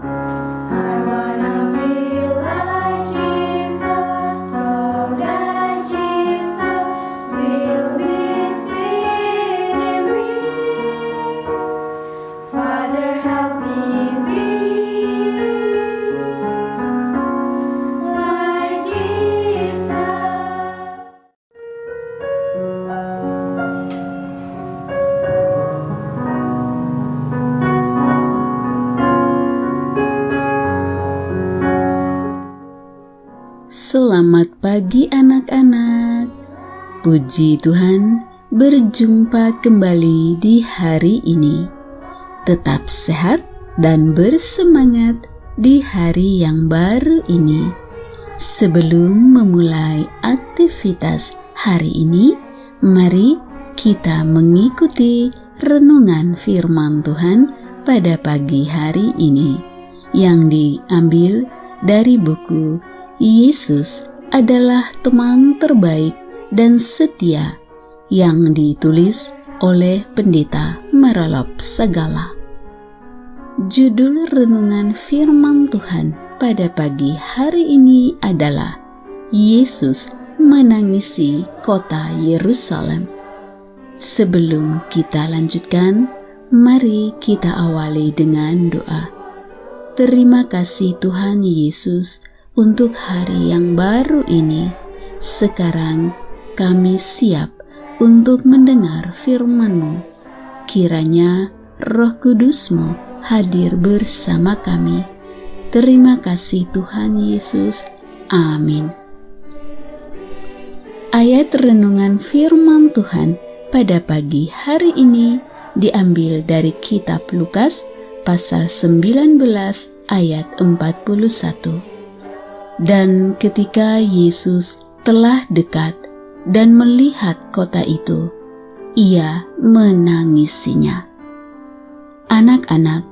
I wanna be like Jesus, so that Jesus will be seen in me. Father, help me be like Jesus. Selamat pagi anak-anak. Puji Tuhan, berjumpa kembali di hari ini. Tetap sehat dan bersemangat di hari yang baru ini. Sebelum memulai aktivitas hari ini, mari kita mengikuti renungan firman Tuhan pada pagi hari ini yang diambil dari buku Yesus adalah teman terbaik dan setia yang ditulis oleh Pendeta Marolop Sagala. Judul renungan firman Tuhan pada pagi hari ini adalah Yesus menangisi kota Yerusalem. Sebelum kita lanjutkan, mari kita awali dengan doa. Terima kasih Tuhan Yesus untuk hari yang baru ini. Sekarang kami siap untuk mendengar firman-Mu. Kiranya Roh Kudus-Mu hadir bersama kami. Terima kasih Tuhan Yesus. Amin. Ayat renungan firman Tuhan pada pagi hari ini diambil dari kitab Lukas pasal 19 ayat 41. Dan ketika Yesus telah dekat dan melihat kota itu, ia menangisinya. Anak-anak,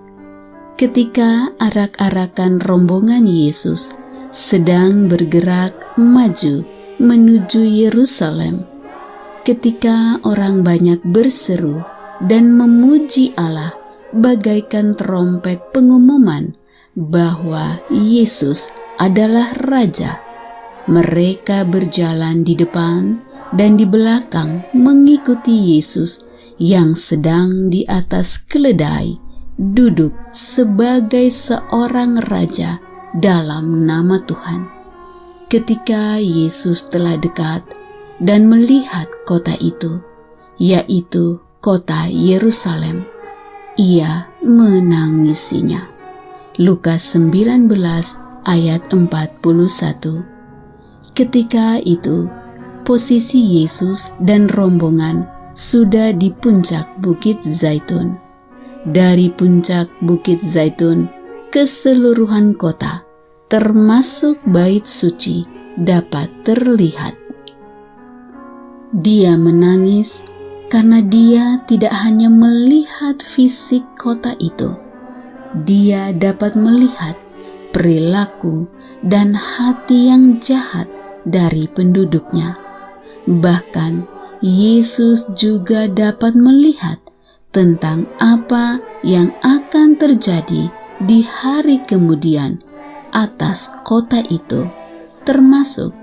ketika arak-arakan rombongan Yesus sedang bergerak maju menuju Yerusalem, ketika orang banyak berseru dan memuji Allah bagaikan trompet pengumuman bahwa Yesus adalah Raja, mereka berjalan di depan dan di belakang mengikuti Yesus yang sedang di atas keledai, duduk sebagai seorang Raja dalam nama Tuhan. Ketika Yesus telah dekat dan melihat kota itu, yaitu kota Yerusalem, ia menangisinya. Lukas 19 ayat 41. Ketika itu, posisi Yesus dan rombongan sudah di puncak Bukit Zaitun. Dari puncak Bukit Zaitun, keseluruhan kota, termasuk bait suci, dapat terlihat. Dia menangis karena dia tidak hanya melihat fisik kota itu. Dia dapat melihat perilaku dan hati yang jahat dari penduduknya. Bahkan Yesus juga dapat melihat tentang apa yang akan terjadi di hari kemudian atas kota itu, termasuk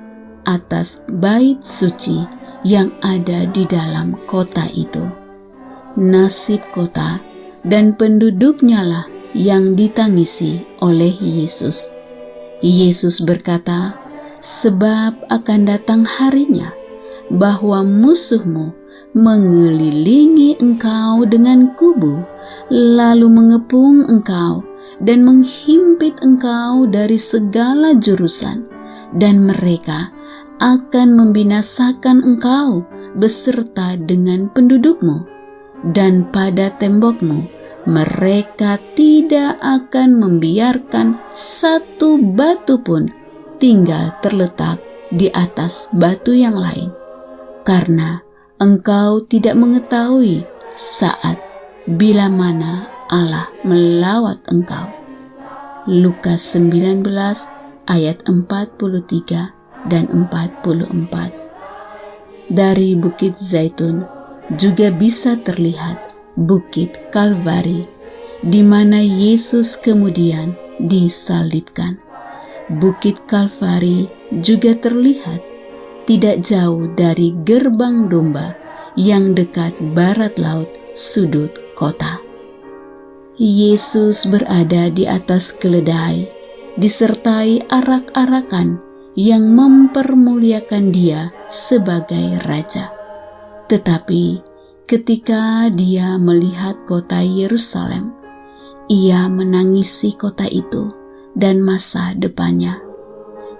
atas bait suci yang ada di dalam kota itu. Nasib kota dan penduduknya lah yang ditangisi oleh Yesus. Yesus berkata, sebab akan datang harinya bahwa musuhmu mengelilingi engkau dengan kubu, lalu mengepung engkau dan menghimpit engkau dari segala jurusan, dan mereka akan membinasakan engkau beserta dengan pendudukmu, dan pada tembokmu mereka tidak akan membiarkan satu batu pun tinggal terletak di atas batu yang lain, karena engkau tidak mengetahui saat bila mana Allah melawat engkau. Lukas 19 ayat 43 dan 44. Dari Bukit Zaitun juga bisa terlihat Bukit Kalvari, di mana Yesus kemudian disalibkan. Bukit Kalvari juga terlihat tidak jauh dari gerbang domba yang dekat barat laut sudut kota. Yesus berada di atas keledai, disertai arak-arakan yang mempermuliakan Dia sebagai Raja. Tetapi ketika Dia melihat kota Yerusalem, Ia menangisi kota itu dan masa depannya.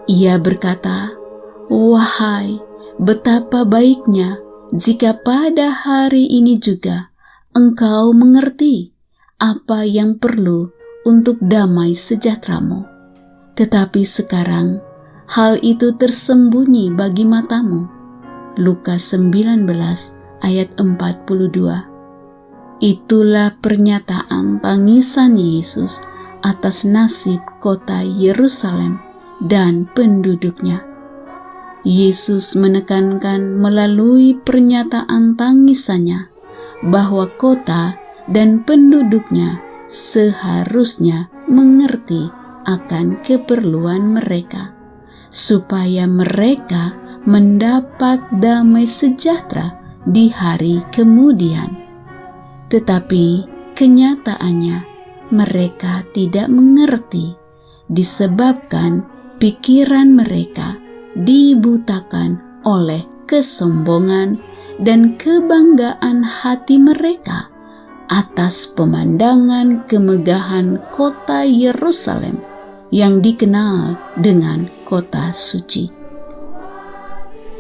Ia berkata, "Wahai, betapa baiknya jika pada hari ini juga engkau mengerti apa yang perlu untuk damai sejahteramu. Tetapi sekarang hal itu tersembunyi bagi matamu." Lukas 19 ayat 42. Itulah pernyataan tangisan Yesus atas nasib kota Yerusalem dan penduduknya. Yesus menekankan melalui pernyataan tangisannya bahwa kota dan penduduknya seharusnya mengerti akan keperluan mereka, supaya mereka mendapat damai sejahtera di hari kemudian. Tetapi kenyataannya mereka tidak mengerti, disebabkan pikiran mereka dibutakan oleh kesombongan dan kebanggaan hati mereka atas pemandangan kemegahan kota Yerusalem yang dikenal dengan kota suci.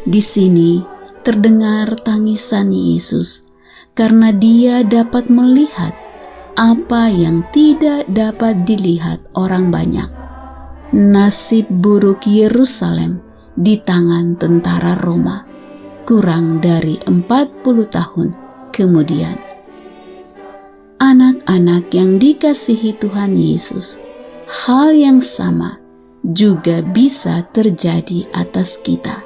Di sini terdengar tangisan Yesus karena Dia dapat melihat apa yang tidak dapat dilihat orang banyak. Nasib buruk Yerusalem di tangan tentara Roma kurang dari 40 tahun kemudian. Anak-anak yang dikasihi Tuhan Yesus, hal yang sama juga bisa terjadi atas kita.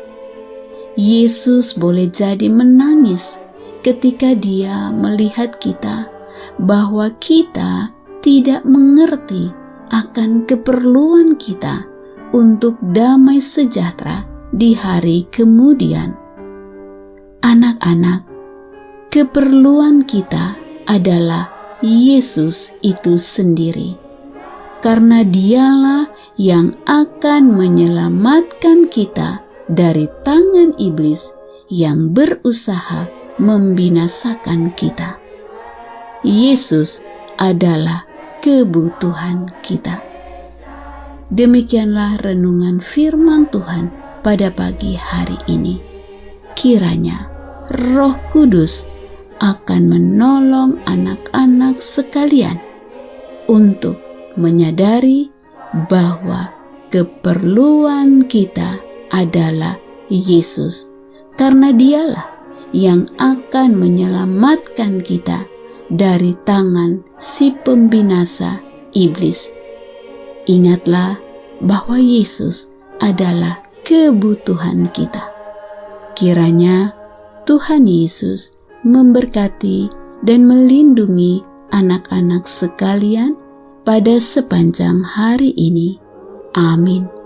Yesus boleh jadi menangis ketika Dia melihat kita bahwa kita tidak mengerti akan keperluan kita untuk damai sejahtera di hari kemudian. Anak-anak, keperluan kita adalah Yesus itu sendiri, karena Dialah yang akan menyelamatkan kita dari tangan iblis yang berusaha membinasakan kita. Yesus adalah kebutuhan kita. Demikianlah renungan firman Tuhan pada pagi hari ini. Kiranya Roh Kudus akan menolong anak-anak sekalian untuk menyadari bahwa keperluan kita adalah Yesus, karena Dialah yang akan menyelamatkan kita dari tangan si pembinasa iblis. Ingatlah bahwa Yesus adalah kebutuhan kita. Kiranya Tuhan Yesus memberkati dan melindungi anak-anak sekalian pada sepanjang hari ini. Amin.